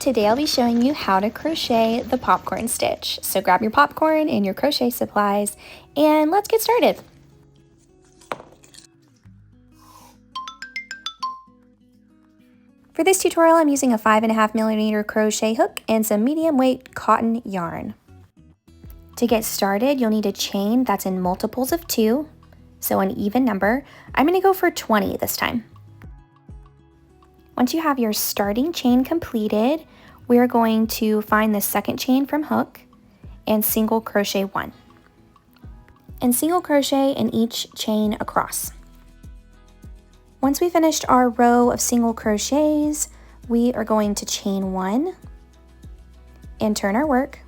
Today I'll be showing you how to crochet the popcorn stitch. So grab your popcorn and your crochet supplies and let's get started. For this tutorial, I'm using a 5.5mm crochet hook and some medium weight cotton yarn. To get started, you'll need a chain that's in multiples of 2, so an even number. I'm going to go for 20 this time. Once you have your starting chain completed, we're going to find the second chain from hook and single crochet 1. And single crochet in each chain across. Once we finished our row of single crochets, we are going to chain 1 and turn our work.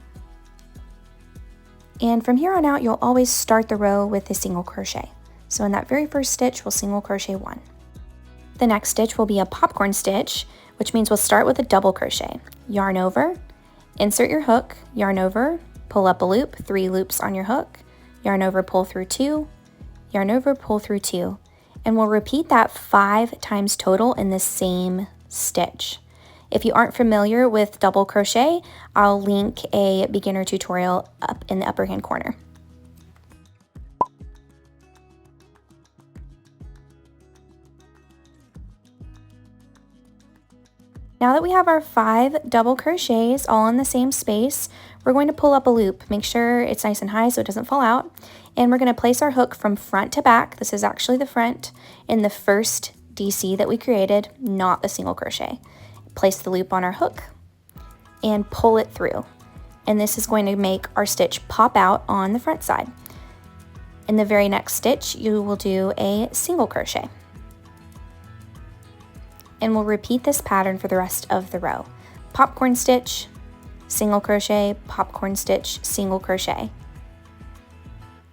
And from here on out, you'll always start the row with a single crochet. So in that very first stitch, we'll single crochet 1. The next stitch will be a popcorn stitch, which means we'll start with a double crochet. Yarn over, insert your hook, yarn over, pull up a loop, 3 loops on your hook, yarn over, pull through 2, yarn over, pull through 2, and we'll repeat that 5 times total in the same stitch. If you aren't familiar with double crochet, I'll link a beginner tutorial up in the upper hand corner. Now that we have our 5 double crochets all in the same space, we're going to pull up a loop. Make sure it's nice and high so it doesn't fall out. And we're going to place our hook from front to back. This is actually the front in the first DC that we created, not the single crochet. Place the loop on our hook and pull it through. And this is going to make our stitch pop out on the front side. In the very next stitch, you will do a single crochet. And we'll repeat this pattern for the rest of the row. Popcorn stitch, single crochet, popcorn stitch, single crochet.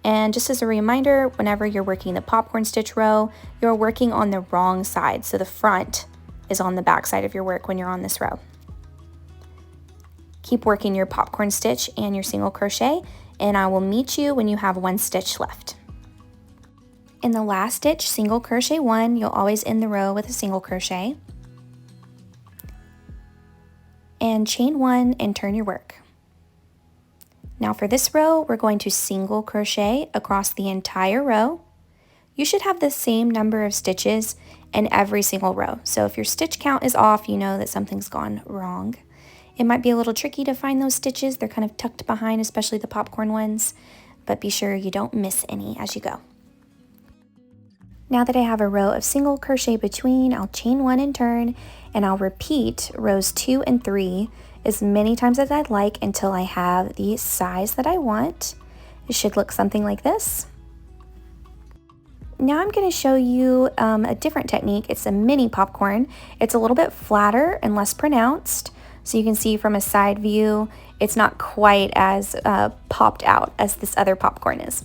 And just as a reminder, whenever you're working the popcorn stitch row, you're working on the wrong side. So the front is on the back side of your work when you're on this row. Keep working your popcorn stitch and your single crochet, and I will meet you when you have 1 stitch left. In the last stitch, single crochet 1, you'll always end the row with a single crochet. And chain 1 and turn your work. Now for this row, we're going to single crochet across the entire row. You should have the same number of stitches in every single row. So if your stitch count is off, you know that something's gone wrong. It might be a little tricky to find those stitches. They're kind of tucked behind, especially the popcorn ones, but be sure you don't miss any as you go. Now that I have a row of single crochet between, I'll chain 1 and turn, and I'll repeat rows 2 and 3 as many times as I'd like until I have the size that I want. It should look something like this. Now I'm going to show you a different technique. It's a mini popcorn. It's a little bit flatter and less pronounced. So you can see from a side view, it's not quite as popped out as this other popcorn is.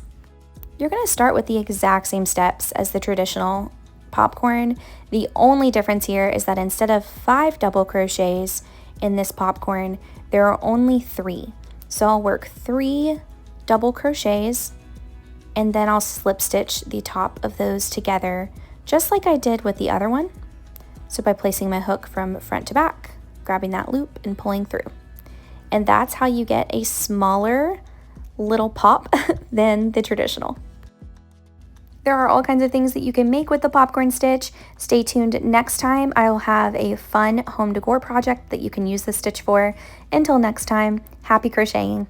You're going to start with the exact same steps as the traditional popcorn. The only difference here is that instead of 5 double crochets in this popcorn, there are only 3. So I'll work 3 double crochets and then I'll slip stitch the top of those together just like I did with the other one. So by placing my hook from front to back, grabbing that loop and pulling through. And that's how you get a smaller little pop than the traditional. There are all kinds of things that you can make with the popcorn stitch. Stay tuned next time. I will have a fun home decor project that you can use this stitch for. Until next time, happy crocheting.